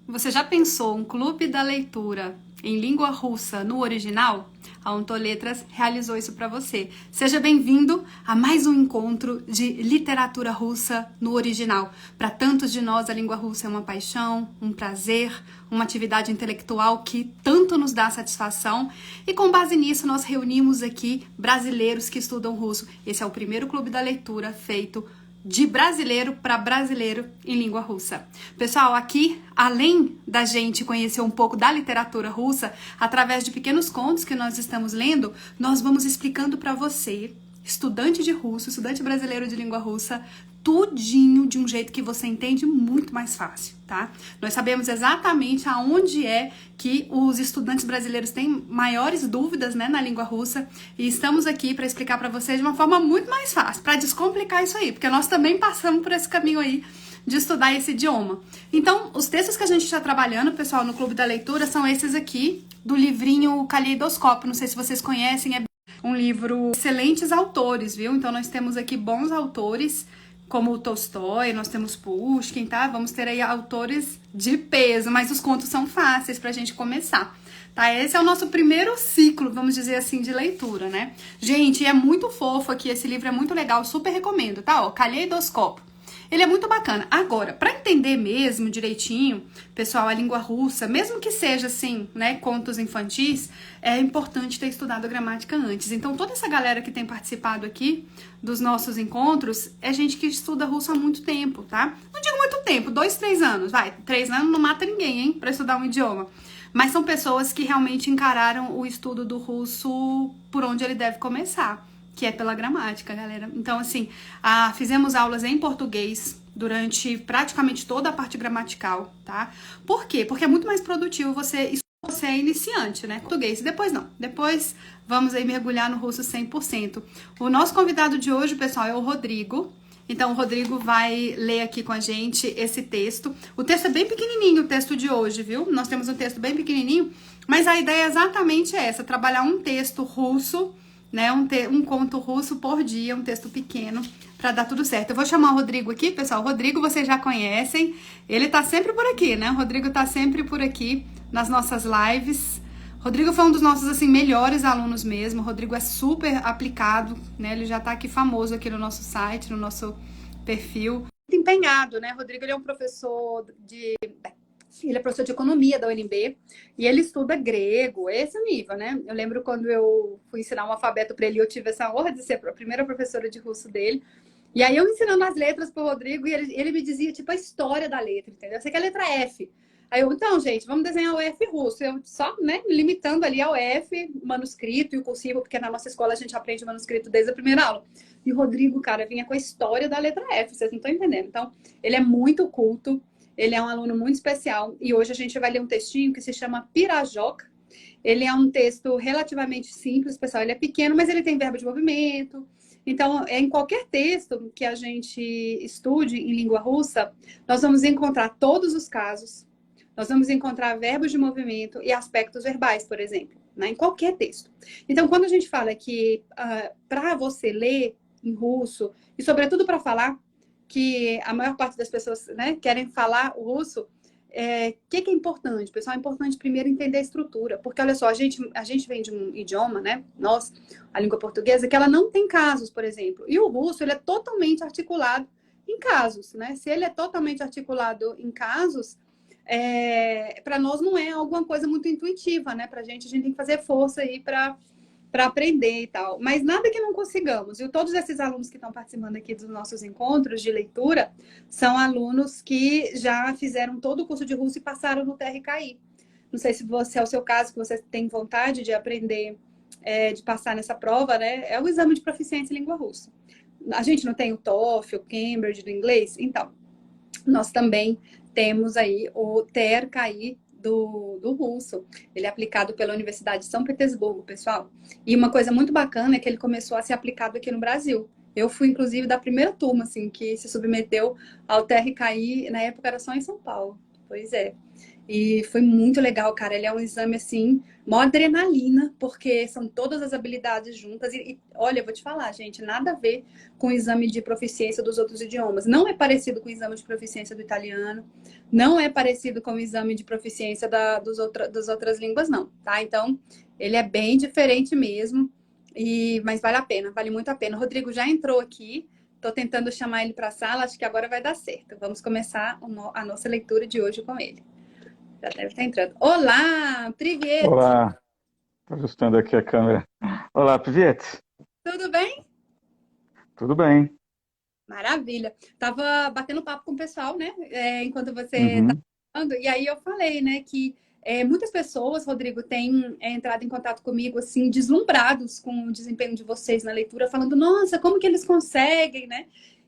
Você já pensou um clube da leitura em língua russa no original? A Ontoletras realizou isso para você. Seja bem-vindo a mais um encontro de literatura russa no original. Para tantos de nós, a língua russa é uma paixão, um prazer, uma atividade intelectual que tanto nos dá satisfação. E com base nisso, nós reunimos aqui brasileiros que estudam russo. Esse é o primeiro clube da leitura feito de brasileiro para brasileiro em língua russa. Pessoal, aqui, além da gente conhecer um pouco da literatura russa, através de pequenos contos que nós estamos lendo, nós vamos explicando para você, estudante de russo, estudante brasileiro de língua russa, tudinho de um jeito que você entende muito mais fácil, tá? Nós sabemos exatamente aonde é que os estudantes brasileiros têm maiores dúvidas, né, na língua russa, e estamos aqui para explicar para vocês de uma forma muito mais fácil, para descomplicar isso aí, porque nós também passamos por esse caminho aí de estudar esse idioma. Então, os textos que a gente está trabalhando, pessoal, no Clube da Leitura, são esses aqui, do livrinho Caleidoscópio. Não sei se vocês conhecem, é um livro excelentes autores, viu? Então, nós temos aqui bons autores, como o Tolstói, nós temos Pushkin, tá? Vamos ter aí autores de peso, mas os contos são fáceis pra gente começar, tá? Esse é o nosso primeiro ciclo, vamos dizer assim, de leitura, né? Gente, é muito fofo aqui, esse livro é muito legal, super recomendo, tá? Ó, Caleidoscópio. Ele é muito bacana. Agora, para entender mesmo direitinho, pessoal, a língua russa, mesmo que seja assim, né, contos infantis, é importante ter estudado a gramática antes. Então, toda essa galera que tem participado aqui dos nossos encontros é gente que estuda russo há muito tempo, tá? Não digo muito tempo, 2, 3 anos, vai, 3 anos não mata ninguém, hein, para estudar um idioma. Mas são pessoas que realmente encararam o estudo do russo por onde ele deve começar, que é pela gramática, galera. Então, assim, fizemos aulas em português durante praticamente toda a parte gramatical, tá? Por quê? Porque é muito mais produtivo você é iniciante, né? Português. Depois não. Depois vamos aí mergulhar no russo 100%. O nosso convidado de hoje, pessoal, é o Rodrigo. Então, o Rodrigo vai ler aqui com a gente esse texto. O texto é bem pequenininho, o texto de hoje, viu? Nós temos um texto bem pequenininho, mas a ideia é exatamente essa, trabalhar um texto russo, né, um conto russo por dia, um texto pequeno, para dar tudo certo. Eu vou chamar o Rodrigo aqui, pessoal. O Rodrigo vocês já conhecem, ele tá sempre por aqui, né? O Rodrigo tá sempre por aqui nas nossas lives. O Rodrigo foi um dos nossos, assim, melhores alunos mesmo. O Rodrigo é super aplicado, né? Ele já tá aqui famoso aqui no nosso site, no nosso perfil. Muito empenhado, né? O Rodrigo, ele é um professor ele é professor de economia da UNB e ele estuda grego, esse é o nível, né? Eu lembro quando eu fui ensinar um alfabeto para ele, eu tive essa honra de ser a primeira professora de russo dele. E aí eu ensinando as letras pro Rodrigo e ele me dizia, tipo, a história da letra, entendeu? Eu sei que é a letra F. Aí eu, então, gente, vamos desenhar o F russo. Eu só, né, limitando ali ao F, manuscrito e o cursivo, porque na nossa escola a gente aprende manuscrito desde a primeira aula. E o Rodrigo, cara, vinha com a história da letra F, vocês não estão entendendo. Então, ele é muito culto. Ele é um aluno muito especial e hoje a gente vai ler um textinho que se chama Pirajoca. Ele é um texto relativamente simples, pessoal. Ele é pequeno, mas ele tem verbo de movimento. Então, em qualquer texto que a gente estude em língua russa, nós vamos encontrar todos os casos. Nós vamos encontrar verbos de movimento e aspectos verbais, por exemplo, né? Em qualquer texto. Então, quando a gente fala que para você ler em russo, e sobretudo para falar, que a maior parte das pessoas, né, querem falar o russo, que é importante, pessoal? É importante primeiro entender a estrutura, porque olha só, a gente vem de um idioma, né, nós, a língua portuguesa, que ela não tem casos, por exemplo, e o russo, ele é totalmente articulado em casos, né? Se ele é totalmente articulado em casos, para nós não é alguma coisa muito intuitiva, né? A gente tem que fazer força aí para aprender e tal. Mas nada que não consigamos. E todos esses alunos que estão participando aqui dos nossos encontros de leitura são alunos que já fizeram todo o curso de russo e passaram no TRKI. Não sei se é o seu caso, que você tem vontade de aprender, de passar nessa prova, né? É o exame de proficiência em língua russa. A gente não tem o TOEFL, o Cambridge do inglês? Então, nós também temos aí o TRKI do russo. Ele é aplicado pela Universidade de São Petersburgo, pessoal. E uma coisa muito bacana é que ele começou a ser aplicado aqui no Brasil. Eu fui, inclusive, da primeira turma, assim, que se submeteu ao TRKI, na época era só em São Paulo. Pois é. E foi muito legal, cara. Ele é um exame, assim, mó adrenalina, porque são todas as habilidades juntas. Olha, eu vou te falar, gente, nada a ver com o exame de proficiência dos outros idiomas. Não é parecido com o exame de proficiência do italiano, não é parecido com o exame de proficiência das outras línguas, não, tá? Então, ele é bem diferente mesmo, mas vale a pena, vale muito a pena. O Rodrigo já entrou aqui. Estou tentando chamar ele para a sala, acho que agora vai dar certo. Vamos começar a nossa leitura de hoje com ele. Já deve estar entrando. Olá, Privet! Olá, estou ajustando aqui a câmera. Olá, Piviete. Tudo bem? Tudo bem? Maravilha. Tava batendo papo com o pessoal, né? Enquanto você estava Uhum, falando, e aí eu falei, né, que muitas pessoas, Rodrigo, têm entrado em contato comigo, assim, deslumbrados com o desempenho de vocês na leitura, falando, nossa, como que eles conseguem, né?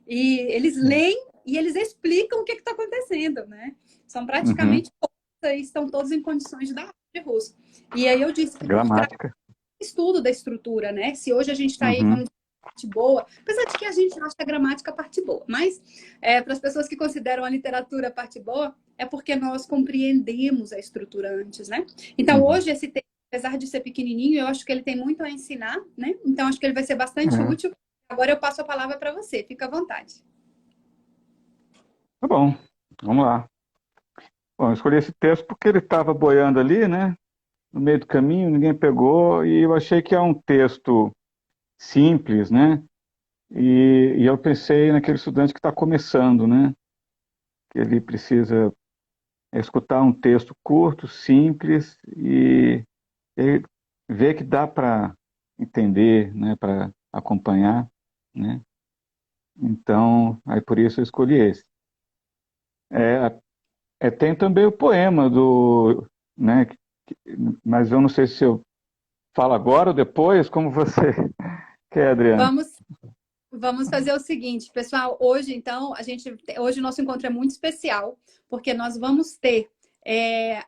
E eles leem e eles explicam o que está acontecendo, né? São uhum. praticamente todos, estão todos em condições de dar aula de russo. E aí eu disse que por trás Gramática. estudo da estrutura, né? Se hoje a gente está aí, vamos Uhum, dizer, parte boa, apesar de que a gente acha a gramática a parte boa, mas para as pessoas que consideram a literatura a parte boa, é porque nós compreendemos a estrutura antes, né? Então, uhum. hoje, esse texto, apesar de ser pequenininho, eu acho que ele tem muito a ensinar, né? Então, acho que ele vai ser bastante É, útil. Agora eu passo a palavra para você, fica à vontade. tá bom, vamos lá. Bom, eu escolhi esse texto porque ele estava boiando ali, né? No meio do caminho, ninguém pegou, e eu achei que é um texto simples, né? E eu pensei naquele estudante que está começando, né? Que ele precisa escutar um texto curto, simples, e ver que dá para entender, né? Para acompanhar, né? Então, aí por isso eu escolhi esse. É, tem também o poema do, né, mas eu não sei se eu falo agora ou depois, como você quer, Adriano. Vamos Vamos fazer o seguinte, pessoal. Hoje, então, hoje o nosso encontro é muito especial, porque nós vamos ter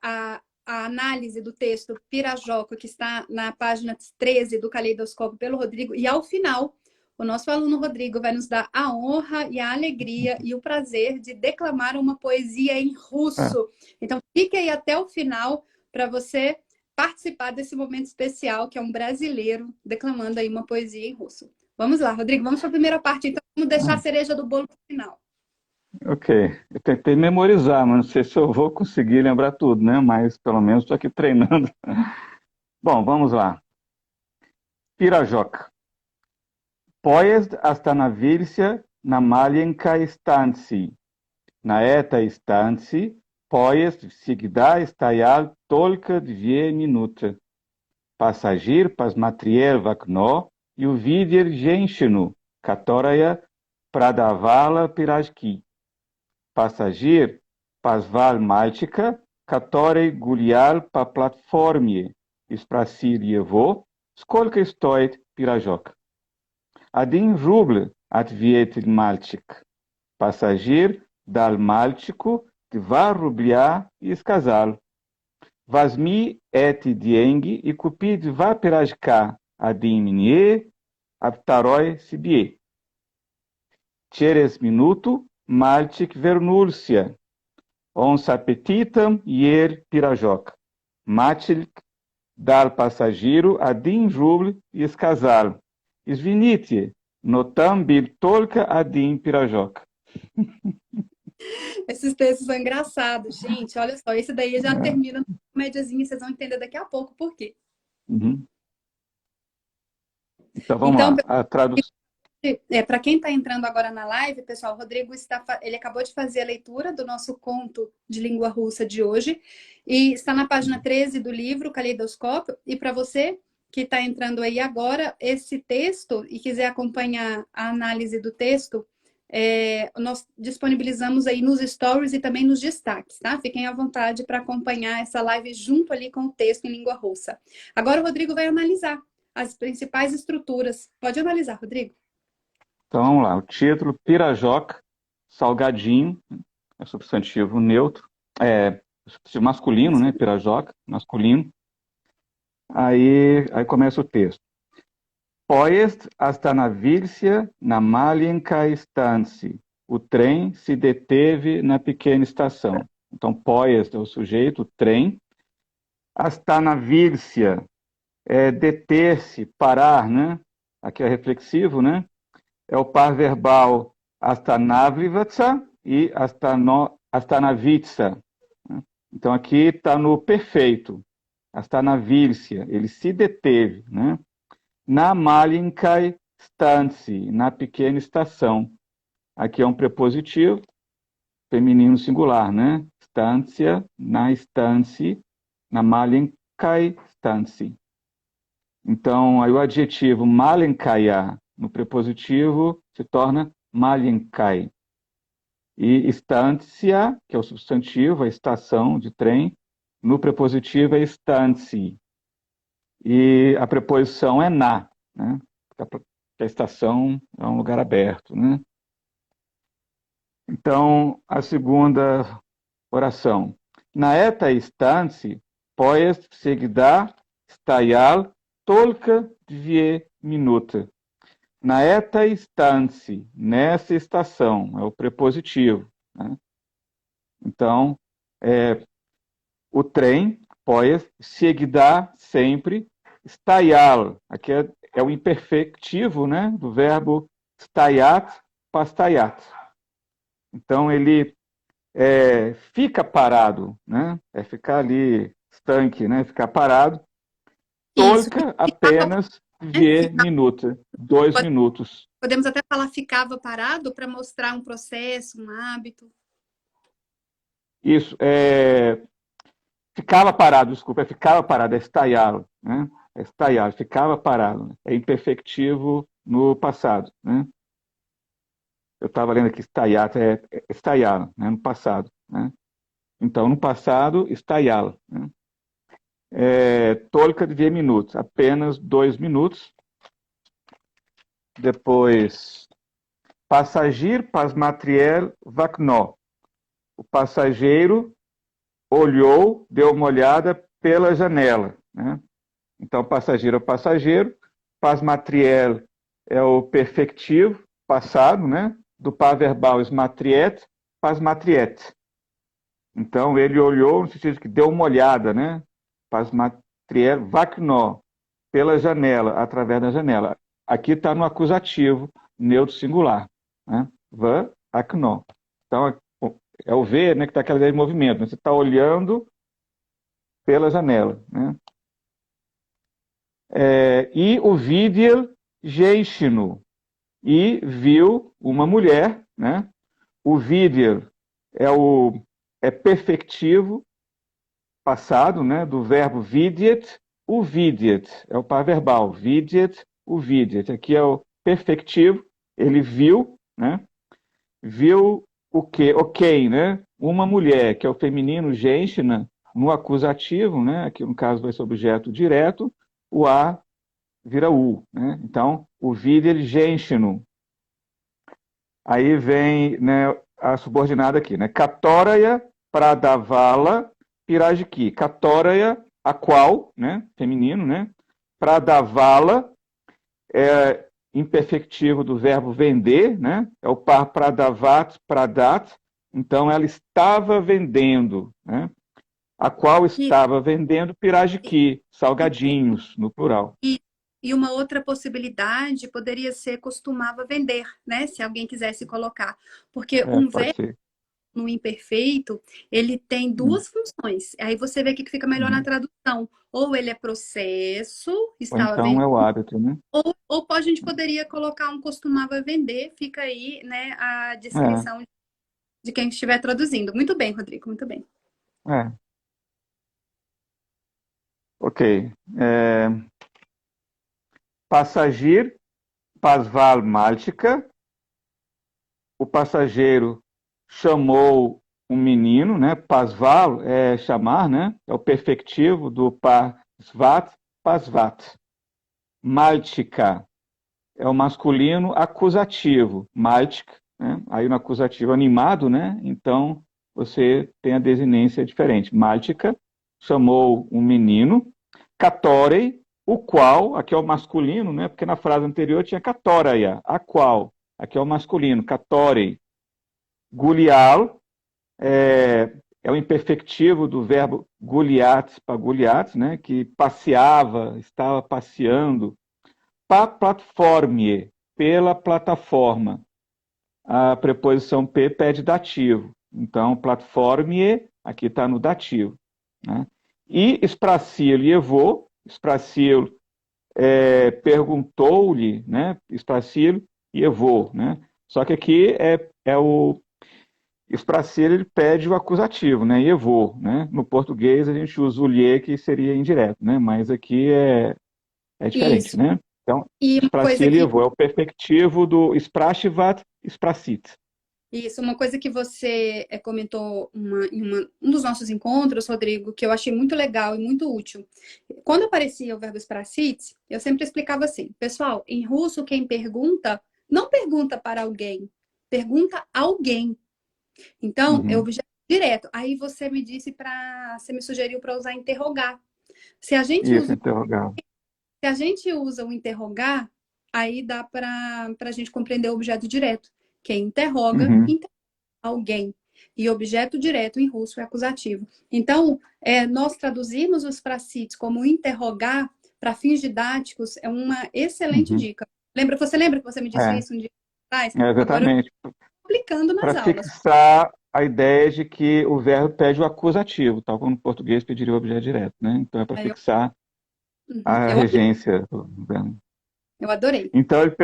a análise do texto Pirajoca, que está na página 13 do Caleidoscópio pelo Rodrigo, e ao final, o nosso aluno Rodrigo vai nos dar a honra e a alegria e o prazer de declamar uma poesia em É, russo. Então, fique aí até o final para você participar desse momento especial, que é um brasileiro declamando aí uma poesia em russo. Vamos lá, Rodrigo, vamos para a primeira parte, então vamos deixar a cereja do bolo para o final. ok. Eu tentei memorizar, mas não sei se eu vou conseguir lembrar tudo, né? Mas pelo menos estou aqui treinando. Bom, vamos lá. Pirajoc. Поезд остановился на маленькой станции. На этой станции поезд всегда стоял только 2 минуты. Пассажир посмотрел в окно и увидел женщину, которая продавала пирожки. Пассажир позвал мальчика, который гулял по платформе, и спросил его, сколько стоит пирожок. «1 рубль», — ответил мальчик. Пассажир дал мальчику 2 рубля и сказал, «Возьми эти деньги и купи 2 пирожка, один мне, а второй себе». Через минуту мальчик вернулся. Он с аппетитом ел пирожок. Мальчик дал пассажиру 1 рубль и сказал, «Извините, но там был только 1 пирожок». Esses textos são engraçados, gente. Olha só, esse daí já termina na comédiazinha, vocês vão entender daqui a pouco por quê. Uhum. Então vamos Então, lá. A tradução. para quem está entrando agora na live, pessoal, o Rodrigo ele acabou de fazer a leitura do nosso conto de língua russa de hoje e está na página 13 do livro Caleidoscópio. E para você que está entrando aí agora, esse texto e quiser acompanhar a análise do texto, nós disponibilizamos aí nos stories e também nos destaques, tá? Fiquem à vontade para acompanhar essa live junto ali com o texto em língua russa. Agora o Rodrigo vai analisar as principais estruturas. Pode analisar, Rodrigo. Então vamos lá. O título: Pirajoca, salgadinho, é substantivo neutro, substantivo masculino, né? Pirajoca, masculino. Aí começa o texto. Поезд остановился на маленькой станции. O trem se deteve na pequena estação. Então, poies é o sujeito, o trem. Astanavir-se é deter-se, parar, né? Aqui é reflexivo, né? É o par verbal astanavrivatsa e astanavitsa. Né? Então, aqui está no perfeito. Astanavir-se, ele se deteve, né? Na malinkai stanci, na pequena estação. Aqui é um prepositivo, feminino singular, né? Stancia, na stanci, na malinkai stanci. Então, aí o adjetivo malenkaya, no prepositivo, se torna malenkai. E estancia, que é o substantivo, a estação de trem, no prepositivo é stanci. E a preposição é na, né? A estação é um lugar aberto, né? Então, a segunda oração. Na eta instante, poes seguida stajal tolka 2 minuta. Na eta instante, nessa estação, é o prepositivo. Né? Então, o trem, poes, seguida sempre, stajal. Aqui é o imperfectivo, né, do verbo stajat, pastayat. Então, ele fica parado, né? É ficar ali, estanque, né? Ficar parado. Isso. Tolka Ficava, apenas né? 2 minutos. 2 minutos. Podemos até falar ficava parado para mostrar um processo, um hábito. Isso, ficava parado, desculpa, ficava parado, é estaialo, né? É estaialo, ficava parado. Né? É imperfectivo no passado, né? Eu estava lendo aqui, estaiato, estaialo, né? No passado, né? Então, no passado, estaialo, né? Tolka de 2 minutos, apenas 2 minutos. Depois, passageiro pasmatriel vacno. O passageiro olhou, deu uma olhada pela janela. Né? Então, passageiro é o passageiro, pasmatriel é o perfectivo, passado, né? Do par verbal smatriet, pasmatriet. Então, ele olhou no sentido que deu uma olhada, né? Pasmatriel vacno, pela janela, através da janela. Aqui está no acusativo neutro singular. Né? Va, acno. Então, é o ver, né, que está aquela ideia de movimento. Né? Você está olhando pela janela. Né? E o videl женщину. E viu uma mulher. Né? O videl é perfectivo, passado, né, do verbo videt, o videt, é o par verbal, videt, o videt. Aqui é o perfectivo, ele viu, né? Viu o quê? Ok, né? Uma mulher, que é o feminino женщина, no acusativo, né? Aqui no caso vai ser objeto direto, o a vira u, né? Então, o videl женщину. Aí vem, né, a subordinada aqui, né? Которая продавала pirajiqui. Которая, a qual, né? Feminino, né? Продавала é imperfectivo do verbo vender, né? É o par pradavat, pradat. Então, ela estava vendendo, né? A qual estava vendendo pirajiqui, salgadinhos, no plural. E uma outra possibilidade poderia ser costumava vender, né? Se alguém quisesse colocar. Porque um Pode verbo ser. no imperfeito, ele tem duas funções. Aí você vê o que fica melhor na tradução. Ou ele é processo, Ou estava então vendendo, é o hábito, né? ou a gente poderia colocar um costumava vender, fica aí, né, a É, descrição de quem estiver traduzindo. Muito bem, Rodrigo, muito bem. é. Ok. Passageiro, pasval maltica. O passageiro chamou um menino, né? Pasval é chamar, né? É o perfectivo do pasvat, pasvat. Maltica é o masculino acusativo, maltic, né? Aí no acusativo animado, né? Então você tem a desinência diferente. Maltica chamou um menino, catorei, o qual, aqui é o masculino, né? Porque na frase anterior tinha catoraia, a qual. Aqui é o masculino, catorei. Gulial é o imperfectivo do verbo guliat, paguliat, né? Que passeava, estava passeando. Pa platformie, pela plataforma. A preposição P pede dativo. Então, platformie, aqui está no dativo. Né? E espracilo e evô, espracilo perguntou-lhe, né? Espracilo e evô, né? Só que aqui é o espracilo, ele pede o acusativo, né? Evô, né? No português a gente usa o lhe, que seria indireto, né? Mas aqui é diferente, Isso. né? Então, E uma coisa espracilo e que evô é o perfectivo do sprashivat, spracit. Isso, uma coisa que você comentou um dos nossos encontros, Rodrigo, que eu achei muito legal e muito útil. Quando aparecia o verbo sprassit, eu sempre explicava assim, pessoal, em russo quem pergunta, não pergunta para alguém, pergunta a alguém. Então, é Uhum. objeto direto. Aí você me sugeriu para usar interrogar. Se a gente Isso, usa, interrogar. se a gente usa o interrogar, aí dá para a gente compreender o objeto direto. Quem interroga, Uhum. alguém. E objeto direto em russo é acusativo. Então, nós traduzimos os fracites como interrogar para fins didáticos é uma excelente Uhum. dica. Você lembra que você me disse É, isso um dia atrás? Agora eu exatamente. estou aplicando nas Para aulas. fixar a ideia de que o verbo pede o acusativo, tal como no português pediria o objeto direto, né? Então é para Aí fixar uhum, a regência do verbo. eu adorei. Então ele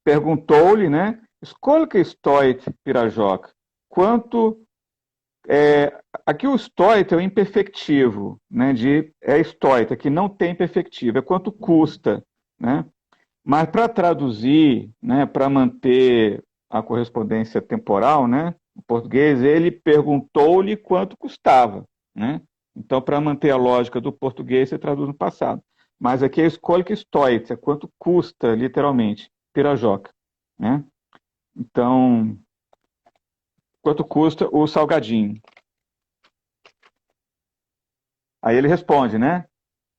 perguntou-lhe, né? Сколько стоит пирожок? Quanto aqui o стоит é o imperfectivo, né? É стоит, aqui não tem perfectivo, é quanto custa, né? Mas para traduzir, né, para manter a correspondência temporal, né, em português, ele perguntou-lhe quanto custava, né? Então, para manter a lógica do português, você traduz no passado. Mas aqui é escolha que stoit, é quanto custa, literalmente, pirajoca, né? Então, quanto custa o salgadinho? Aí ele responde, né?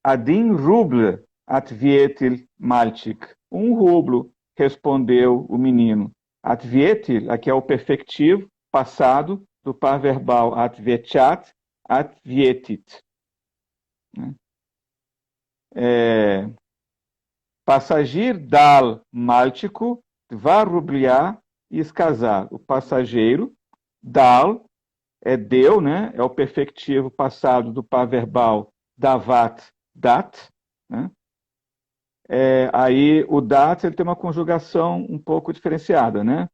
Один рубль, ответил мальчик. Um rublo, respondeu o menino. Ответил, aqui é o perfectivo passado do par verbal отвечать, ответит. Né? Passageiro dal мальчику 2 рубля e сказал. O passageiro, dal, deu, né? É o perfectivo passado do par verbal davat, dat, né? Aí o dat ele tem uma conjugação um pouco diferenciada, né?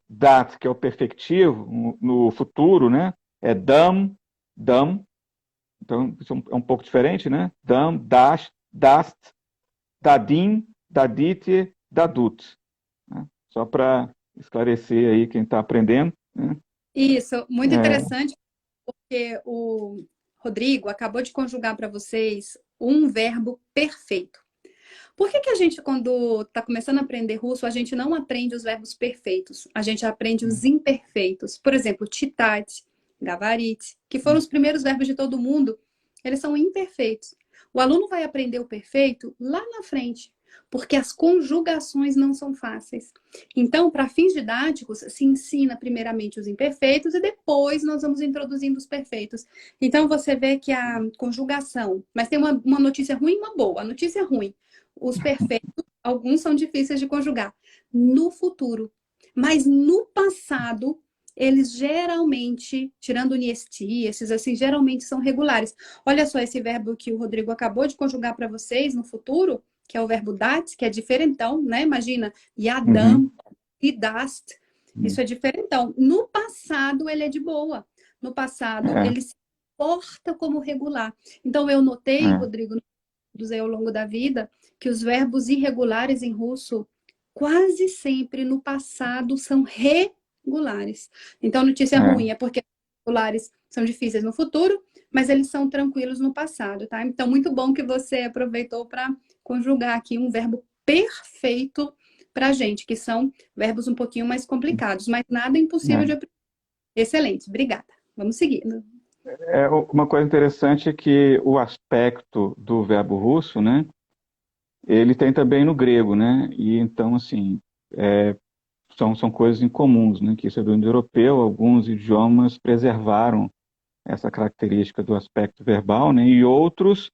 Dat, que é o perfectivo no futuro, né? É dam, dam. Então isso é um pouco diferente, né? Dam, das, dast, dadim, dadite, dadut. Né? Só para esclarecer aí quem está aprendendo, né? Isso, muito É, interessante, porque o Rodrigo acabou de conjugar para vocês um verbo perfeito. Por que que a gente, quando está começando a aprender russo, a gente não aprende os verbos perfeitos? A gente aprende os imperfeitos. Por exemplo, titat, gavarit, que foram os primeiros verbos de todo mundo, eles são imperfeitos. O aluno vai aprender o perfeito lá na frente, porque as conjugações não são fáceis. Então, para fins didáticos, se ensina primeiramente os imperfeitos e depois nós vamos introduzindo os perfeitos. Então, você vê que a conjugação... Mas tem uma notícia ruim e uma boa. A notícia ruim, os perfeitos, alguns são difíceis de conjugar no futuro. Mas no passado, eles geralmente, tirando o niesti, esses assim, geralmente são regulares. Olha só esse verbo que o Rodrigo acabou de conjugar para vocês no futuro, que é o verbo dat, que é diferentão, né? Imagina, uhum, yadam, idast. Isso é diferentão. No passado, ele é de boa. No passado, é, ele se porta como regular. Então, eu notei, é, Rodrigo, ao longo da vida, que os verbos irregulares em russo quase sempre no passado são regulares. Então, notícia é. ruim é porque regulares são difíceis no futuro, mas eles são tranquilos no passado, tá? Então, muito bom que você aproveitou para conjugar aqui um verbo perfeito para gente, que são verbos um pouquinho mais complicados, mas nada impossível de É. aprender. Excelente, obrigada. Vamos seguindo. Uma coisa interessante é que o aspecto do verbo russo, né, ele tem também no grego, né? E então, assim, são coisas incomuns, né? Que isso é do indo-europeu, alguns idiomas preservaram essa característica do aspecto verbal, né? E outros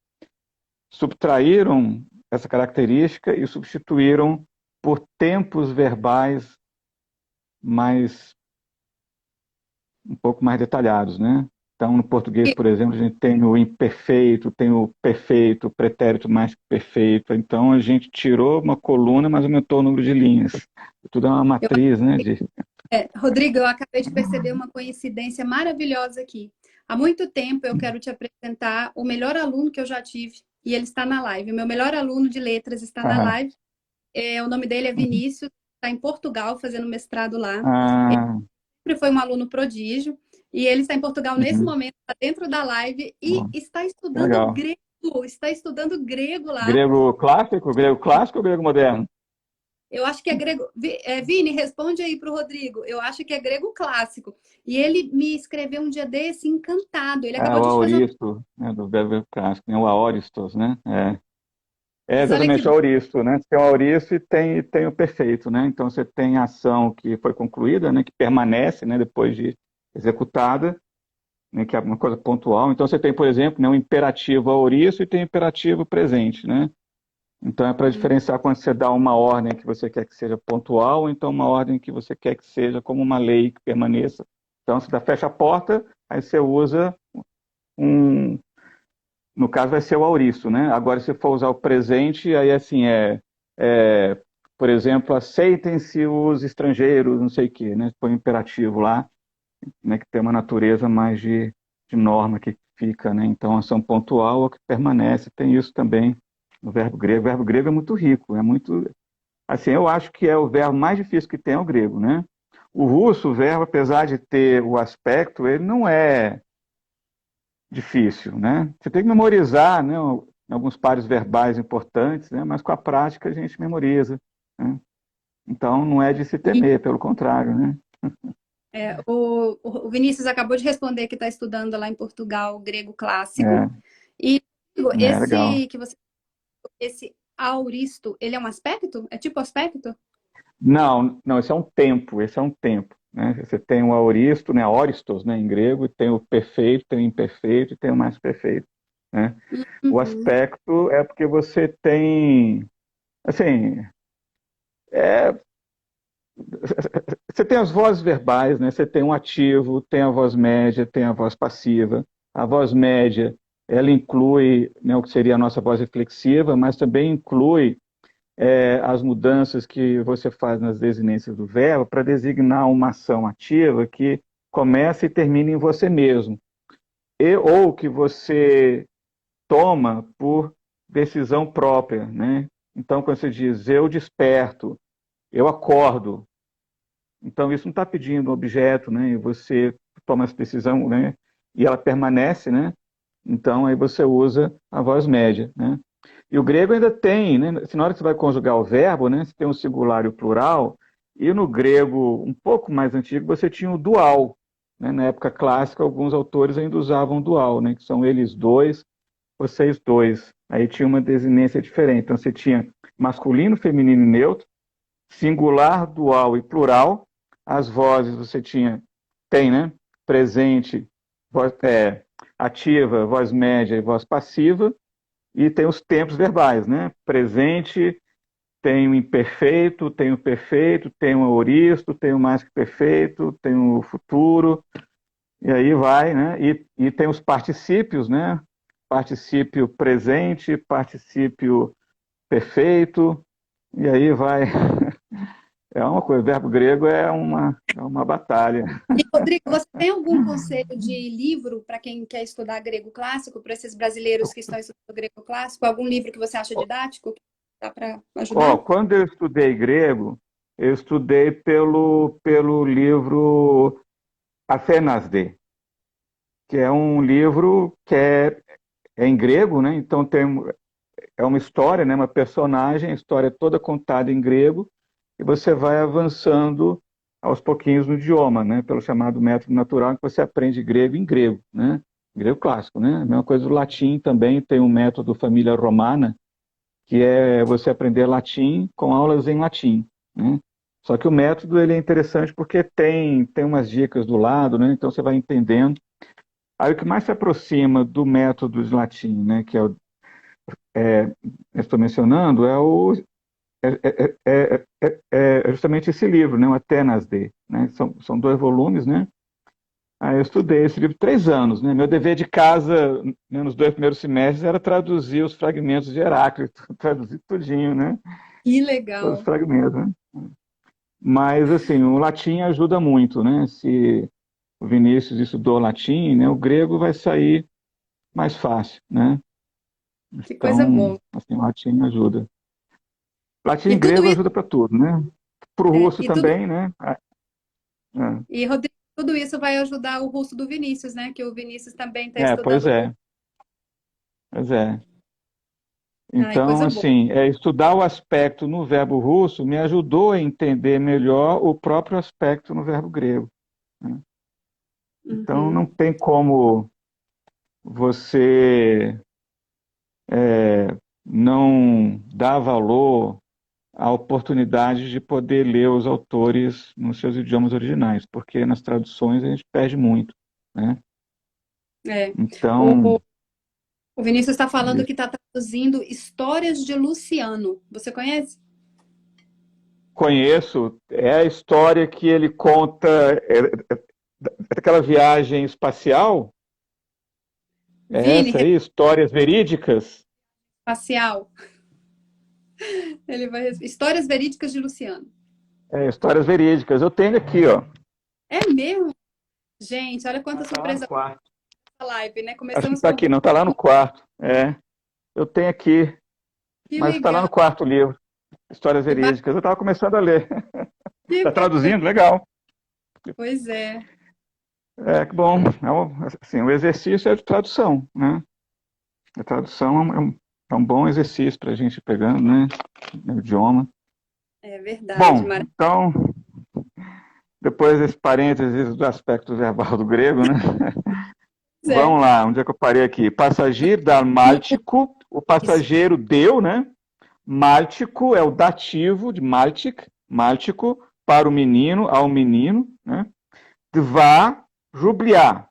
subtraíram essa característica e substituíram por tempos verbais mais um pouco mais detalhados, né? Então, no português, por exemplo, a gente tem o imperfeito, tem o perfeito, o pretérito mais que perfeito. Então, a gente tirou uma coluna, mas aumentou o número de linhas. Tudo é uma matriz, né? Rodrigo, eu acabei de perceber uma coincidência maravilhosa aqui. Há muito tempo eu quero te apresentar o melhor aluno que eu já tive, e ele está na live. O meu melhor aluno de letras está na Ah, live. O nome dele é Vinícius, está em Portugal fazendo mestrado lá. ah, Sempre foi um aluno prodígio, e ele está em Portugal nesse uhum, momento, está dentro da live, e bom, está estudando legal. grego. Está estudando grego lá. Grego clássico ou grego moderno? Eu acho que é grego. Vini, responde aí para o Rodrigo. Eu acho que é grego clássico. E ele me escreveu um dia desse encantado. Ele É acabou o de fazer uma. aoristo, né, do verbo clássico, né, o aoristos, né? É Mas olha que exatamente o aoristo, né? Tem o aoristo e tem o perfeito, né? Então você tem a ação que foi concluída, né? Que permanece, né? Depois de executada, né? Que é uma coisa pontual. Então você tem, por exemplo, né? Um imperativo aoristo e tem o imperativo presente, né? Então é para diferenciar quando você dá uma ordem que você quer que seja pontual, ou então uma ordem que você quer que seja como uma lei que permaneça. Então você fecha a porta, aí você usa um, no caso vai ser o auriço, né? Agora, se for usar o presente, aí assim por exemplo, aceitem-se os estrangeiros, não sei o quê, né? Põe um imperativo lá, né? Que tem uma natureza mais de norma que fica, né? Então, ação pontual ou que permanece, tem isso também no verbo grego. O verbo grego é muito rico, é muito, assim, eu acho que é o verbo mais difícil que tem é o grego, né? O russo, o verbo, apesar de ter o aspecto, ele não é difícil, né? Você tem que memorizar, né, alguns pares verbais importantes, né? Mas com a prática a gente memoriza, né? Então não é de se E, temer, pelo contrário, né? o Vinícius acabou de responder que está estudando lá em Portugal grego clássico. É, E legal. esse que você. Esse auristo, ele é um aspecto? É tipo aspecto? Não, não, esse é um tempo, né? Você tem o aoristo, né, oristos, né, em grego, e tem o perfeito, tem o imperfeito e tem o mais perfeito, né? O Uhum. aspecto é porque você tem, assim, é, você tem as vozes verbais, né? Você tem um ativo, tem a voz média, tem a voz passiva. A voz média, ela inclui, né, o que seria a nossa voz reflexiva, mas também inclui as mudanças que você faz nas desinências do verbo para designar uma ação ativa que começa e termina em você mesmo, ou que você toma por decisão própria, né? Então, quando você diz eu desperto, eu acordo, então, isso não está pedindo um objeto, né? E você toma essa decisão, né? E ela permanece, né? Então, aí você usa a voz média, né? E o grego ainda tem, né? Se na hora que você vai conjugar o verbo, né? Você tem o singular e o plural. E no grego um pouco mais antigo, você tinha o dual, né? Na época clássica, alguns autores ainda usavam dual, né? Que são eles dois, vocês dois. Aí tinha uma desinência diferente. Então, você tinha masculino, feminino e neutro, singular, dual e plural. As vozes você tem, né? Presente, voz, ativa, voz média e voz passiva. E tem os tempos verbais, né? Presente, tem o imperfeito, tem o perfeito, tem o aoristo, tem o mais que perfeito, tem o futuro, e aí vai, né? E tem os particípios, né? Particípio presente, particípio perfeito, e aí vai. É uma coisa, o verbo grego é uma batalha. E, Rodrigo, você tem algum conselho de livro para quem quer estudar grego clássico, para esses brasileiros que estão estudando grego clássico? Algum livro que você acha didático? Que dá para Ó, ajudar? quando eu estudei grego, eu estudei pelo livro Athenasde, que é um livro que é em grego, né? Então é uma história, né? Uma personagem, a história é toda contada em grego, e você vai avançando aos pouquinhos no idioma, né? Pelo chamado método natural, em que você aprende grego em grego, né? Grego clássico, né? A mesma coisa do latim também tem um método família romana, que é você aprender latim com aulas em latim, né? Só que o método ele é interessante porque tem umas dicas do lado, né? Então você vai entendendo. Aí o que mais se aproxima do método de latim, né? Que é o, eu estou mencionando, é justamente esse livro, né? O Atenas de, né? São 2 volumes, né? Aí eu estudei esse livro 3 anos, né? Meu dever de casa, né, nos 2 primeiros semestres, era traduzir os fragmentos de Heráclito, traduzir tudinho, né? Que Todos os legal. fragmentos, né? Mas, assim, o latim ajuda muito, né? Se o Vinícius estudou latim, né? O grego vai sair mais fácil, né? Que coisa Então, boa. assim, o latim ajuda. Latim E e tudo grego isso, ajuda para tudo, né? Para o é, russo e tudo, também, né? e Rodrigo, tudo isso vai ajudar o russo do Vinícius, né? Que o Vinícius também está Pois estudando russo. é, pois é. Ai, Então, coisa boa. assim, estudar o aspecto no verbo russo me ajudou a entender melhor o próprio aspecto no verbo grego, né? Então, não Uhum. tem como você não dar valor à oportunidade de poder ler os autores nos seus idiomas originais, porque nas traduções a gente perde muito, né? É. Então, O, o Vinícius está falando isso. que está traduzindo Histórias de Luciano. Você conhece? Conheço, é a história que ele conta, daquela viagem espacial, é Vini, essa aí, histórias verídicas? Facial. Ele vai. Histórias Verídicas de Luciano. Histórias verídicas. Eu tenho aqui, ó. É mesmo? Gente, olha quanta Tá lá no surpresa quarto. na live, né? Acho que não Começamos tá com o aqui, Rodrigo. não, tá lá no quarto. Eu tenho aqui, Que mas está lá legal. no quarto livro, Histórias Que ba- Verídicas. Eu estava começando a ler. que Está bom. traduzindo? Legal. Pois é. Que bom. Assim, o exercício é de tradução, né? A tradução é um bom exercício para a gente ir pegando, né? O idioma. É verdade, Bom, maravilha. então, depois desse parênteses do aspecto verbal do grego, né? É. Vamos lá, onde é que eu parei aqui? Passageiro dar máltico, o Isso. passageiro deu, né? Máltico é o dativo de máltic, máltico, para o menino, ao menino, né? Dva, rubliar,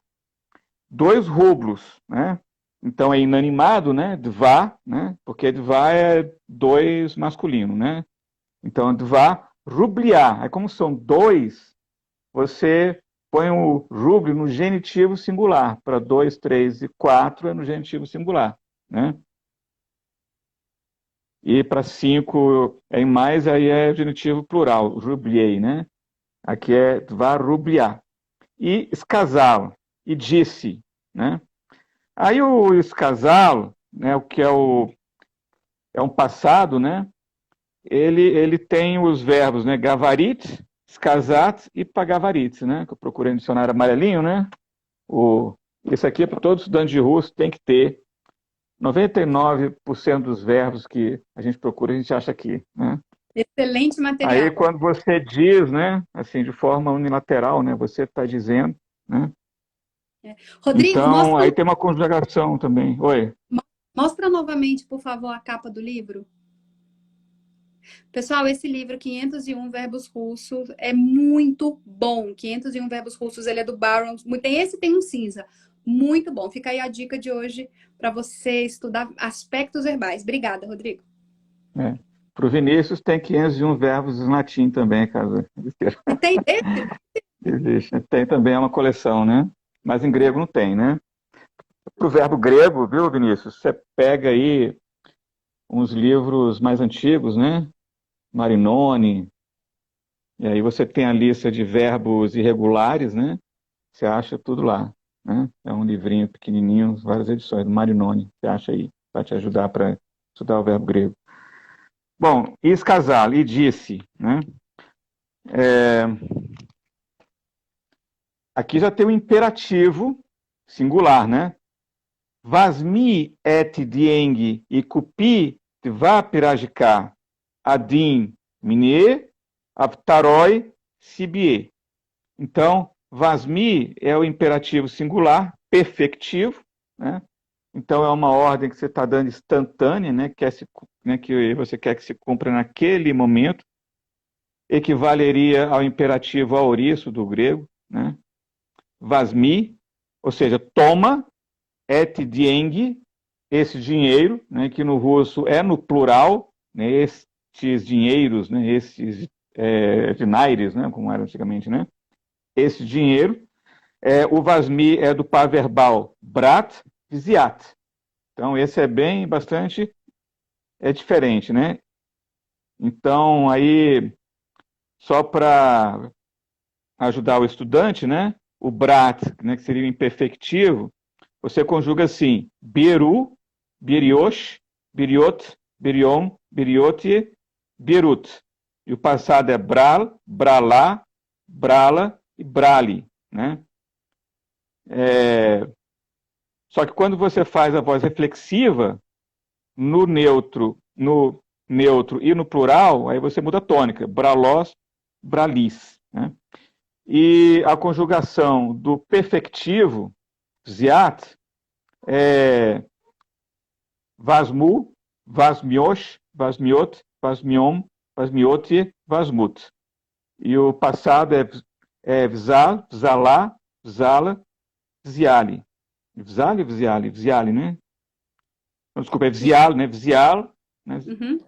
2 rublos, né? Então é inanimado, né? Dva, né? Porque dva é 2 masculino, né? Então dva, rubliar. Aí como são 2, você põe o rublo no genitivo singular. Para 2, 3 e 4 é no genitivo singular, né? E para 5 é em mais, aí é genitivo plural, rubliei, né? Aqui é dva rubliar. E escasalo, e disse, né? Aí o escasalo, né, o que é um passado, né? Ele tem os verbos, né? Gavarit, escasat e pagavarit, né? Que eu procurei no dicionário amarelinho, né? Esse aqui, para todo estudante de russo, tem que ter 99% dos verbos que a gente procura, a gente acha aqui, né? Excelente Aí, material. quando você diz, né, assim, de forma unilateral, né, você está dizendo, né? Rodrigo, Então, aí tem uma conjugação também. Oi. mostra novamente, por favor, a capa do livro. Pessoal, esse livro, 501 Verbos Russos, é muito bom. 501 Verbos Russos, ele é do Barron. Tem esse, tem um cinza. Muito bom. Fica aí a dica de hoje para você estudar aspectos verbais. Obrigada, Rodrigo. Para o Vinícius tem 501 verbos em latim também, caso Tem esse? existe. Tem também uma coleção, né? Mas em grego não tem, né? Para o verbo grego, viu, Vinícius? Você pega aí uns livros mais antigos, né? Marinoni, e aí você tem a lista de verbos irregulares, né? Você acha tudo lá, né? É um livrinho pequenininho, várias edições, do Marinoni, você acha aí, vai te ajudar para estudar o verbo grego. Bom, casal, e disse, né? Aqui já tem o imperativo singular, né? Vasmi et dieng e kupi tva pirajika adin minie avtaroi sibie. Então, vasmi é o imperativo singular, perfectivo, né? Então é uma ordem que você está dando instantânea, né? Que você quer que se cumpra naquele momento. equivaleria ao imperativo auriço do grego, né? Vasmi, ou seja, toma, et diengi, esse dinheiro, né, que no russo é no plural, né, estes dinheiros, né, esses dinaires, né, como era antigamente, né? Esse dinheiro, o vasmi é do par verbal brat, ziat. Então, esse é bastante diferente, né? Então, aí, só para ajudar o estudante, né? O brat, né, que seria o imperfectivo, você conjuga assim: beru, beriosh, beriot, beriom, beriotie, berut. E o passado é bral, bralá, brala e brali, né? Só que quando você faz a voz reflexiva, no neutro e no plural, aí você muda a tônica. Bralós, bralis, né? E a conjugação do perfectivo, ziat, é vasmu, vasmiosh, vasmiot, vasmiom, vasmiotie, vasmut. E o passado é vzal, vzalá, vzala, vziali. Vzali, vziali, vziali, né? Desculpa, é vzial, né? Vzial, né? Uhum.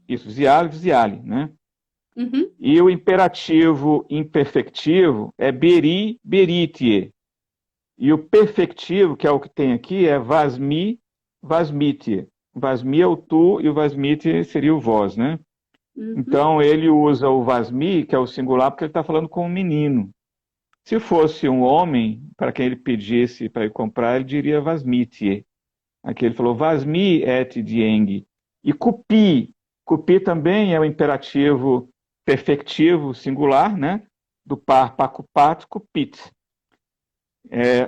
Isso, vzial, vziali, né? Uhum. E o imperativo imperfectivo é beri, beritie. E o perfectivo, que é o que tem aqui, é vasmi, vasmitie. Vasmi é o tu e o vasmitie seria o vós, né? Uhum. Então ele usa o vasmi, que é o singular, porque ele está falando com um menino. Se fosse um homem, para quem ele pedisse para ir comprar, ele diria vasmitie. Aqui ele falou vasmi et dieng. E cupi. Cupi também é o imperativo perfectivo singular, né? Do par pacupat, cupit.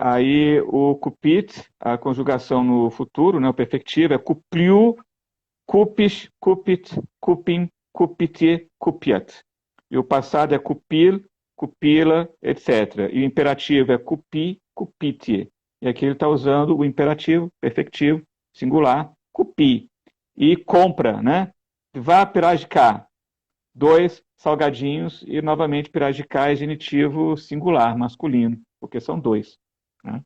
Aí o cupit, a conjugação no futuro, né? O perfectivo é cupliu, cupis, cupit, cupim, cupitie, cupiat. E o passado é cupil, cupila, etc. E o imperativo é cupi, cupitie. E aqui ele está usando o imperativo perfectivo singular, cupi. E compra, né? Vá pirajicar. 2 salgadinhos e novamente pirajicar é genitivo singular, masculino, porque são 2. Né?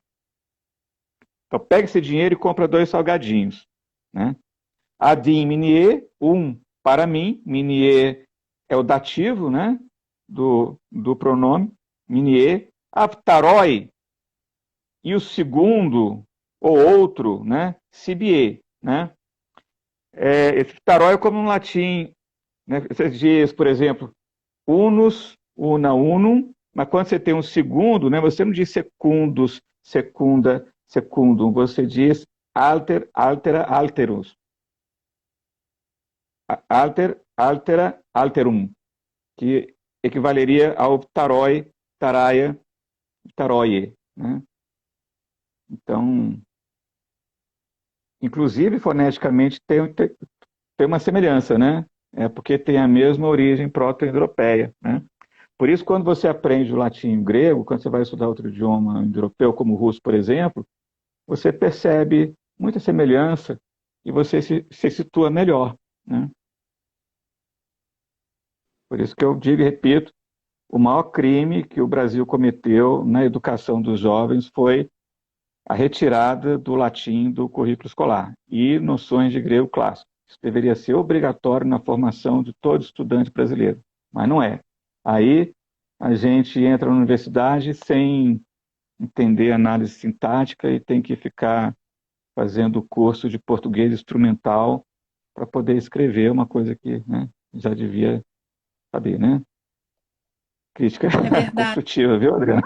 Então pega esse dinheiro e compra 2 salgadinhos. Né? Adim minie, para mim, minie é o dativo, né? do pronome, minie. Aptaroi, e o segundo, ou outro, né? Sibie, né? Esse aptaroi é como no latim, né? Você diz, por exemplo, unus, una, unum, mas quando você tem um segundo, né? Você não diz secundus, secunda, secundum, você diz alter, altera, alterus. Alter, altera, alterum, que equivaleria ao taroi, taraia, taroie, né? Então, inclusive, foneticamente, tem uma semelhança, né? Porque tem a mesma origem proto-europeia, né? Por isso, quando você aprende o latim e o grego, quando você vai estudar outro idioma indo-europeu, como o russo, por exemplo, você percebe muita semelhança e você se situa melhor, né? Por isso que eu digo e repito, o maior crime que o Brasil cometeu na educação dos jovens foi a retirada do latim do currículo escolar e noções de grego clássico. Isso deveria ser obrigatório na formação de todo estudante brasileiro, mas não é. Aí a gente entra na universidade sem entender análise sintática e tem que ficar fazendo curso de português instrumental para poder escrever uma coisa que, né, já devia saber, né? Crítica É verdade. construtiva, viu, Adriana?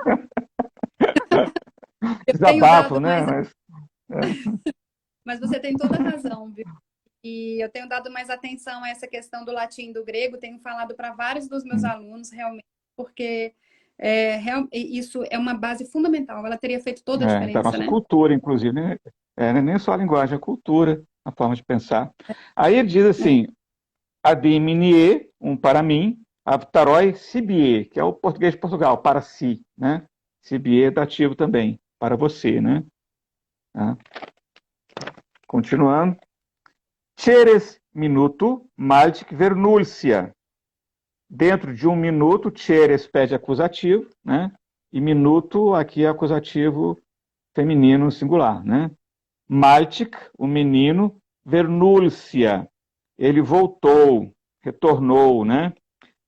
Eu tenho Desabafo, dado né? mais, É. mas você tem toda a razão, viu? E eu tenho dado mais atenção a essa questão do latim e do grego, tenho falado para vários dos meus alunos, realmente, porque isso é uma base fundamental, ela teria feito toda a Da diferença, nossa né? cultura, inclusive, né? Nem só a linguagem, a cultura, a forma de pensar. Aí ele diz É. assim, adiminie, para mim, aptaroi sibie, que é o português de Portugal, para si, né? Sibie é dativo também, para você, né? Tá? Continuando. Cheres minuto, Maltik vernulcia. Dentro de um minuto, Cheres pede acusativo, né? E minuto aqui é acusativo feminino singular, né? Maltik, o menino, vernulcia, ele voltou, retornou, né?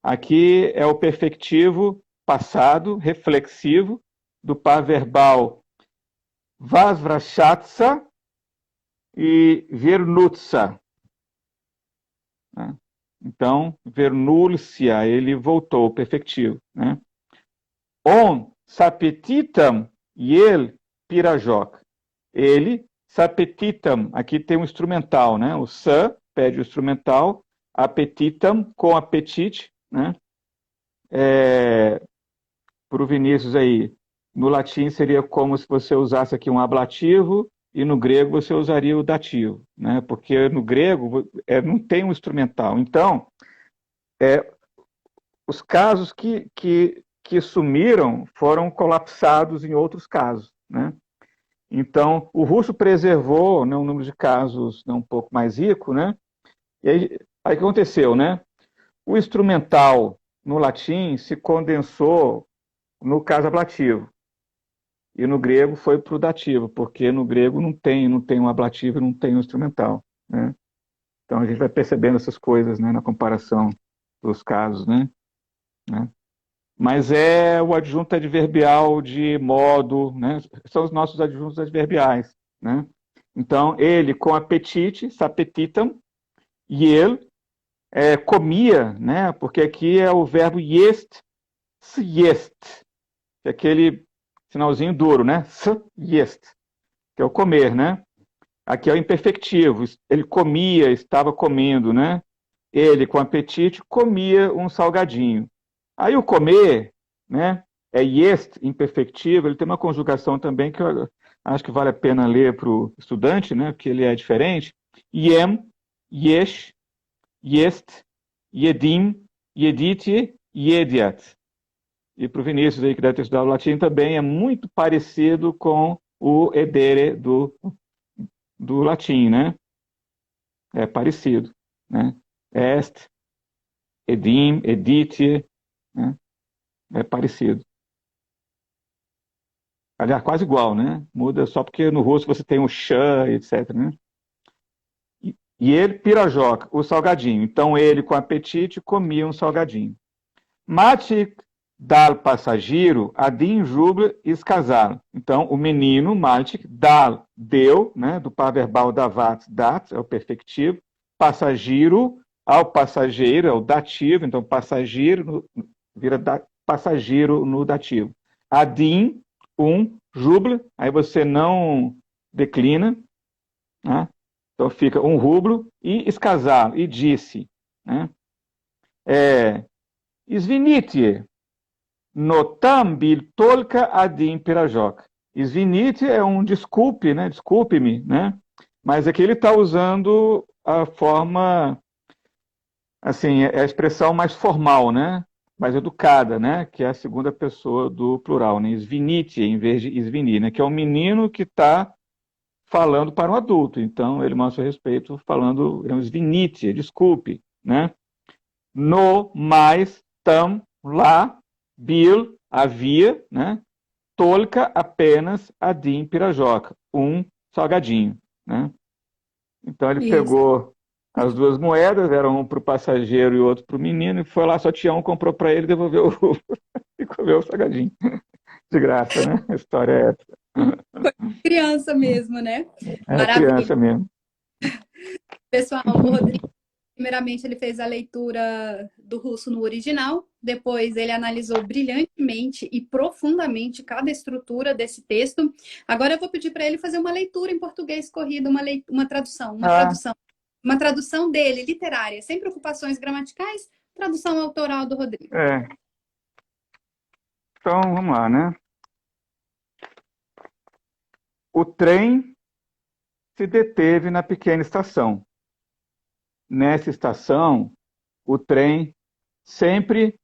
Aqui é o perfectivo passado, reflexivo, do par verbal vasvrachatsa e vernutsa, né? Então, vernulcia, ele voltou, perfectivo, né? On sapetitam el pirajoc. Ele, sapetitam, aqui tem um instrumental, né? O sa pede o instrumental, apetitam, com apetite, né? Para o Vinícius aí, no latim seria como se você usasse aqui um ablativo, e no grego você usaria o dativo, né? Porque no grego não tem um instrumental. Então, os casos que sumiram foram colapsados em outros casos, né? Então, o russo preservou, né, um número de casos, né, um pouco mais rico, né? E aí o que aconteceu, né? O instrumental no latim se condensou no caso ablativo. E no grego foi para o dativo, porque no grego não tem um ablativo e não tem um instrumental, né? Então a gente vai percebendo essas coisas, né, na comparação dos casos, né? Mas é o adjunto adverbial de modo, né? São os nossos adjuntos adverbiais, né? Então, ele com apetite, sapetitam, e ele comia, né? Porque aqui é o verbo jest, jest, que é aquele sinalzinho duro, né? Jest, que é o comer, né? Aqui é o imperfectivo, ele comia, estava comendo, né? Ele, com apetite, comia um salgadinho. Aí o comer, né, é jest, imperfectivo, ele tem uma conjugação também que eu acho que vale a pena ler para o estudante, né, porque ele é diferente. Yem, yesh, jest, yedim, yedite, yediat. E para o Vinícius aí, que deve ter estudado latim, também é muito parecido com o edere do latim, né? É parecido, né? Est, edim, edite, né? É parecido. Aliás, quase igual, né? Muda só porque no russo você tem o chã, etc, né? E ele, pirajoca, o salgadinho. Então ele, com apetite, comia um salgadinho. Matic dal passageiro adin jubla escasal. Então, o menino, Matic, dal, deu, né? Do par verbal davat, dat, é o perfectivo. Passageiro, ao passageiro, é o dativo. Então, passageiro vira passageiro no dativo. Adin, jubla, aí você não declina, né? Então fica um rublo, e escasal, e disse, né? Svinite, notambil tolka adin pirajoc. Svinite é um desculpe, né? Desculpe-me, né? Mas aqui ele está usando a forma, assim, é a expressão mais formal, né? Mais educada, né? Que é a segunda pessoa do plural, né? Svinite, em vez de svinir, né? Que é o menino que está falando para um adulto. Então, ele mostra respeito falando, é um svinite, desculpe, né? No, mais, tam, lá, bil, havia, né? Tolka, apenas, adim, pirajoca, um salgadinho, né? Então, ele Isso. pegou as duas moedas, eram um para o passageiro e outro para o menino, e foi lá, só tinha um, comprou para ele, devolveu e comeu o salgadinho. De graça, né? A história é essa. Criança mesmo, né? É criança Maravilha. mesmo. Pessoal, o Rodrigo, primeiramente, ele fez a leitura do russo no original, depois ele analisou brilhantemente e profundamente cada estrutura desse texto. Agora eu vou pedir para ele fazer uma leitura em português corrido, uma tradução, uma tradução dele, literária, sem preocupações gramaticais, tradução autoral do Rodrigo. Então, vamos lá, né? O trem se deteve na pequena estação. Nessa estação, o trem sempre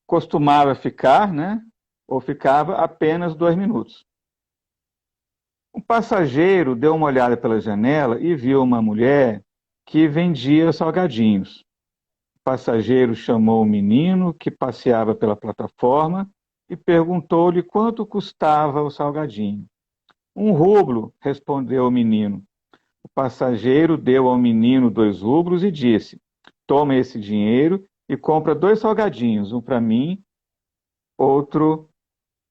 costumava ficar, né? Ou ficava apenas 2 minutos. Um passageiro deu uma olhada pela janela e viu uma mulher que vendia salgadinhos. O passageiro chamou o menino que passeava pela plataforma e perguntou-lhe quanto custava o salgadinho. 1 rublo, respondeu o menino. O passageiro deu ao menino 2 rublos e disse: Toma esse dinheiro e compra 2 salgadinhos, um para mim, outro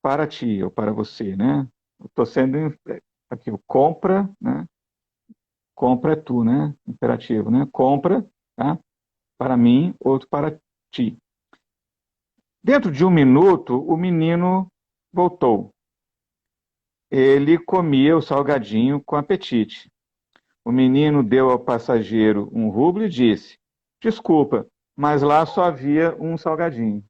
para ti ou para você, né? Eu estou sendo aqui, o compra, né? Compra é tu, né? Imperativo, né? Compra, tá? Para mim, outro para ti. Dentro de 1 minuto, o menino voltou. Ele comia o salgadinho com apetite. O menino deu ao passageiro 1 rublo e disse: Desculpa, mas lá só havia um salgadinho.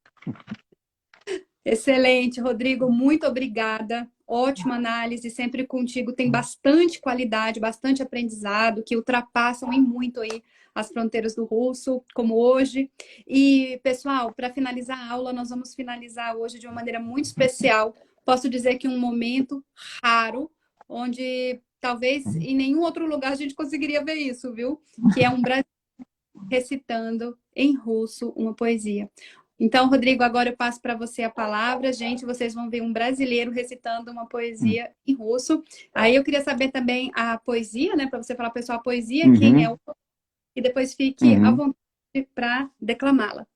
Excelente, Rodrigo, muito obrigada. Ótima análise, sempre contigo. Tem bastante qualidade, bastante aprendizado, que ultrapassam em muito aí as fronteiras do russo, como hoje. E, pessoal, para finalizar a aula, nós vamos finalizar hoje de uma maneira muito especial. Posso dizer que um momento raro, onde talvez em nenhum outro lugar a gente conseguiria ver isso, viu? Que é um brasileiro recitando em russo uma poesia. Então, Rodrigo, agora eu passo para você a palavra. Gente, vocês vão ver um brasileiro recitando uma poesia em russo. Aí eu queria saber também a poesia, né? Para você falar, pessoal, a poesia, quem é Uhum, o... E depois fique à uhum. vontade para declamá-la.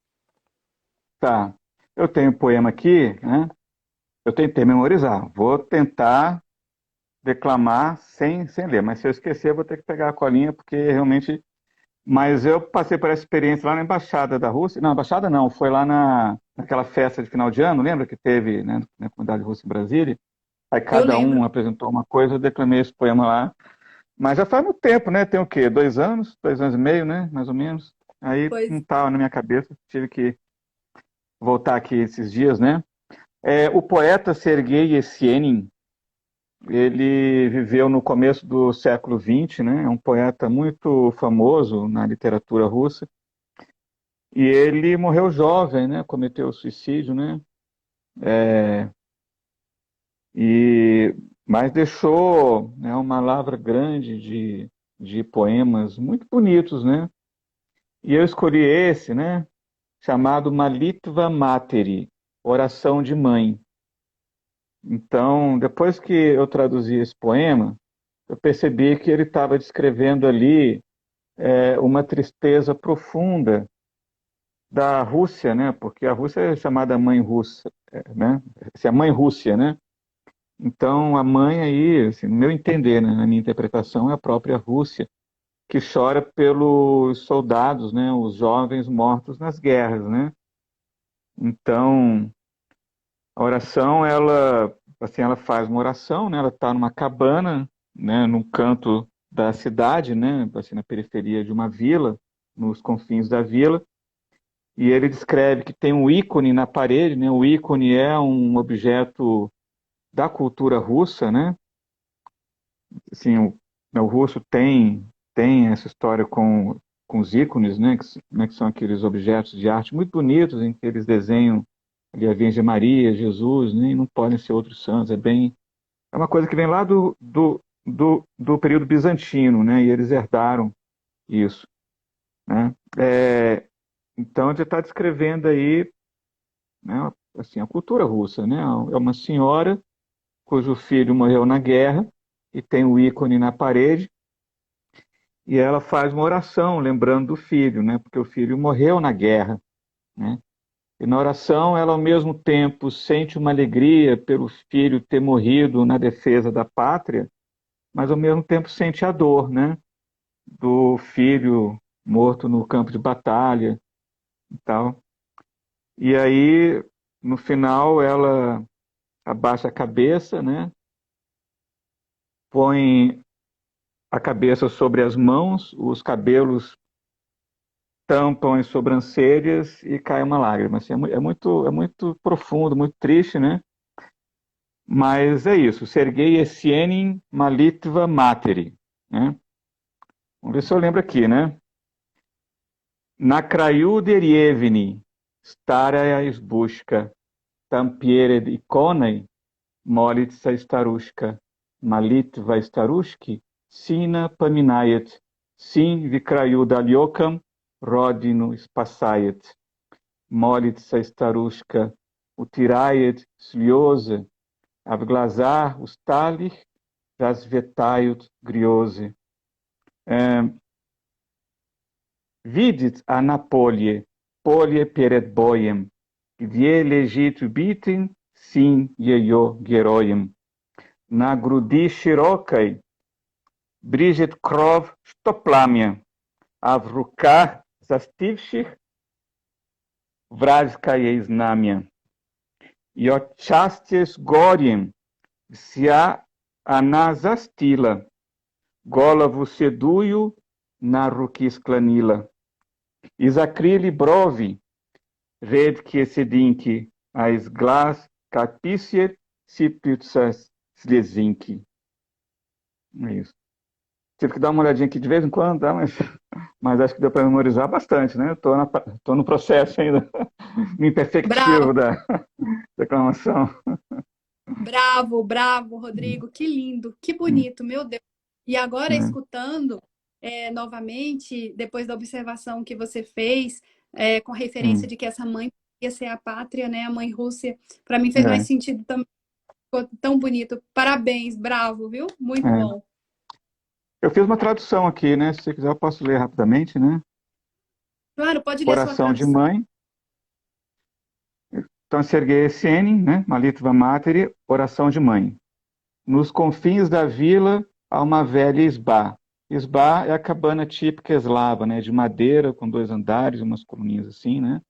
Tá. Eu tenho um poema aqui, né? Eu tentei memorizar. Vou tentar declamar sem ler, mas se eu esquecer, eu vou ter que pegar a colinha, porque realmente. Mas eu passei por essa experiência lá na Embaixada da Rússia. Não, Embaixada não, foi lá naquela festa de final de ano, lembra que teve, né, na comunidade russa em Brasília? Aí Eu cada lembro. um apresentou uma coisa, eu declamei esse poema lá. Mas já faz muito tempo, né? Tem o quê? 2 anos? 2 anos e meio, né? Mais ou menos. Aí não Pois estava na minha cabeça, tive que voltar aqui esses dias, né? O poeta Sergei Yesenin, ele viveu no começo do século XX, né? É um poeta muito famoso na literatura russa. E ele morreu jovem, né? Cometeu suicídio, né? E mas deixou, né, uma lavra grande de poemas muito bonitos, né? E eu escolhi esse, né? Chamado Malitva Materi, Oração de Mãe. Então, depois que eu traduzi esse poema, eu percebi que ele estava descrevendo ali uma tristeza profunda da Rússia, né? Porque a Rússia é chamada mãe russa, né? Essa é a mãe Rússia, né? Então, a mãe aí, assim, no meu entender, né, na minha interpretação, é a própria Rússia, que chora pelos soldados, né? Os jovens mortos nas guerras, né? Então, a oração, ela, assim, ela faz uma oração, né? Ela está numa cabana, né? Num canto da cidade, né? Assim, na periferia de uma vila, nos confins da vila. E ele descreve que tem um ícone na parede, né? O ícone é um objeto da cultura russa, né? Assim, o russo tem essa história com os ícones, né? Que são aqueles objetos de arte muito bonitos em que eles desenham ali a Virgem Maria, Jesus, né? E não podem ser outros santos. É uma coisa que vem lá do período bizantino, né? E eles herdaram isso, né? Então, ele está descrevendo aí, né, assim, a cultura russa, né? É uma senhora cujo filho morreu na guerra e tem o ícone na parede e ela faz uma oração lembrando do filho, né? Porque o filho morreu na guerra, né? E na oração ela ao mesmo tempo sente uma alegria pelo filho ter morrido na defesa da pátria, mas ao mesmo tempo sente a dor, né? Do filho morto no campo de batalha e tal. E aí, no final, ela abaixa a cabeça, né? Põe a cabeça sobre as mãos, os cabelos tampam as sobrancelhas e cai uma lágrima. Assim, é muito profundo, muito triste, né? Mas é isso. Sergei Yesenin Malitva Materi, né? Vamos ver se eu lembro aqui, né? Na kraju derievni, starая избушка, там перед иконой молится старушка. Malitva starushki, sina paminayet, sin vikrayu dalyokam, rodinu spasayet. Molitsa starushka, utirayet slioze, avglazar ustalich, razvetayut griose. Vidit a Napolie, polie peret boiem, gdje ležit ubitin, sin jejo gerojem. Na grudi širokaj, brižet krov štoplamja, a v rukah zastivših vражка je znamja. Jo častje s gorjem, vся она zastila, голову седую на руки склонила. И закрыли брови, редкие сединки, а из глаз, как письер, сыплются слезинки. É isso. Tive que dar uma olhadinha aqui de vez em quando, tá? Mas acho que deu para memorizar bastante, né? Tô no processo ainda, no imperfectivo Bravo, da declamação. bravo, bravo, Rodrigo. Que lindo, que bonito, meu Deus. E agora, É, escutando novamente, depois da observação que você fez, com referência hum, de que essa mãe ia ser a pátria, né? A mãe Rússia, para mim fez mais é, sentido também. Ficou tão bonito. Parabéns, bravo, viu? Muito é. bom. Eu fiz uma tradução aqui, né? Se você quiser, eu posso ler rapidamente, né? Claro, pode ler sua Oração de tradução. mãe. Então, Sergei Essênin, né? Malitva Materi, oração de mãe. Nos confins da vila há uma velha isbá. Isbá é a cabana típica eslava, né? De madeira, com 2 andares, umas coluninhas assim, né?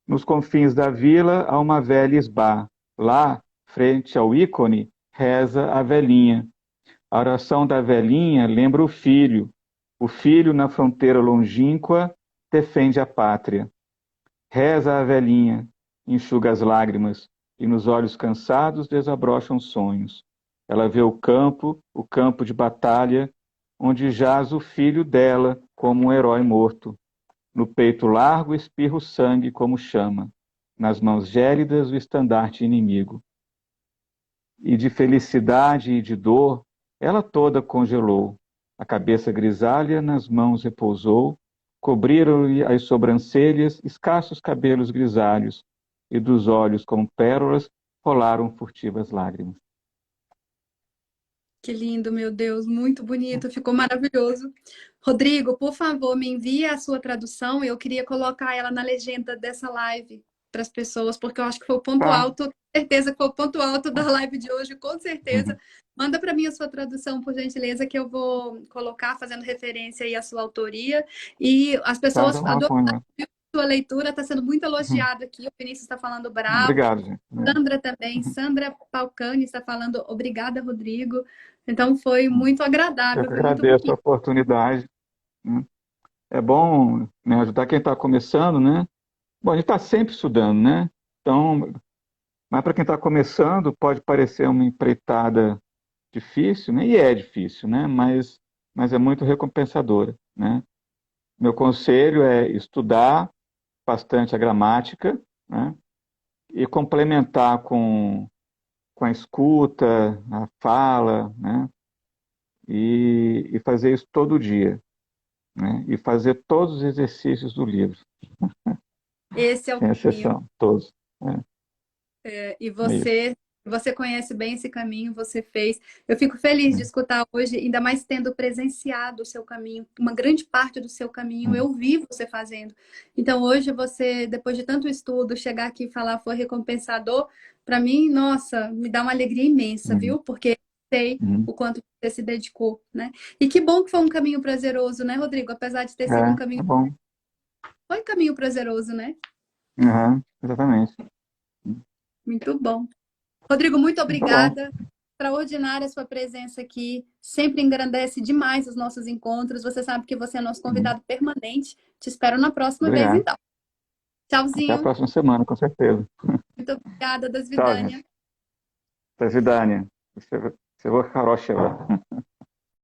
Nos confins da vila há uma velha isbá. Lá, frente ao ícone, reza a velhinha. A oração da velhinha lembra o filho. O filho, na fronteira longínqua, defende a pátria. Reza a velhinha, enxuga as lágrimas, e nos olhos cansados desabrocham sonhos. Ela vê o campo de batalha, onde jaz o filho dela como um herói morto. No peito largo espirra o sangue como chama. Nas mãos gélidas o estandarte inimigo. E de felicidade e de dor, ela toda congelou. A cabeça grisalha nas mãos repousou, cobriram-lhe as sobrancelhas escassos cabelos grisalhos, e dos olhos como pérolas rolaram furtivas lágrimas. Que lindo, meu Deus, muito bonito, ficou maravilhoso. Rodrigo, por favor, me envie a sua tradução. Eu queria colocar ela na legenda dessa live para as pessoas, porque eu acho que foi o ponto Tá. alto, com certeza que foi o ponto alto da live de hoje, com certeza. Uhum. Manda para mim a sua tradução, por gentileza, que eu vou colocar fazendo referência aí à sua autoria. E as Tá, pessoas tá adoraram ótimo, né? a sua leitura, está sendo muito Uhum. elogiado aqui. O Vinícius está falando bravo. Obrigado, gente. Sandra também, Sandra Palcani está falando obrigada, Rodrigo. Então foi Uhum. muito Eu agradável, que foi muito agradeço a bonito. oportunidade, né? É bom, né, ajudar quem está começando, né? Bom, a gente está sempre estudando, né? Então, mas para quem está começando, pode parecer uma empreitada difícil, né? E é difícil, né? Mas é muito recompensadora, né? Meu conselho é estudar bastante a gramática, né? E complementar com a escuta, a fala, né? E fazer isso todo dia, né? E fazer todos os exercícios do livro, Esse é o sem caminho. exceção, todos. E É isso. você conhece bem esse caminho, você fez. Eu fico feliz de Né? escutar hoje, ainda mais tendo presenciado o seu caminho, uma grande parte do seu caminho Hum. eu vi você fazendo. Então hoje você, depois de tanto estudo, chegar aqui e falar foi recompensador, para mim, nossa, me dá uma alegria imensa, Hum. viu? Porque sei Hum. o quanto você se dedicou, né? E que bom que foi um caminho prazeroso, né, Rodrigo? Apesar de ter sido um É caminho, bom. foi um caminho prazeroso, né? Uhum, exatamente. Muito bom. Rodrigo, muito Tá bom. obrigada. Extraordinária a sua presença aqui. Sempre engrandece demais os nossos encontros. Você sabe que você é nosso Hum. convidado permanente. Te espero na próxima vez, Obrigado. então. Até a Tchauzinho. próxima semana, com certeza. Muito obrigada, das Tchau, gente. Vidânia. До свидания. Всего хорошего.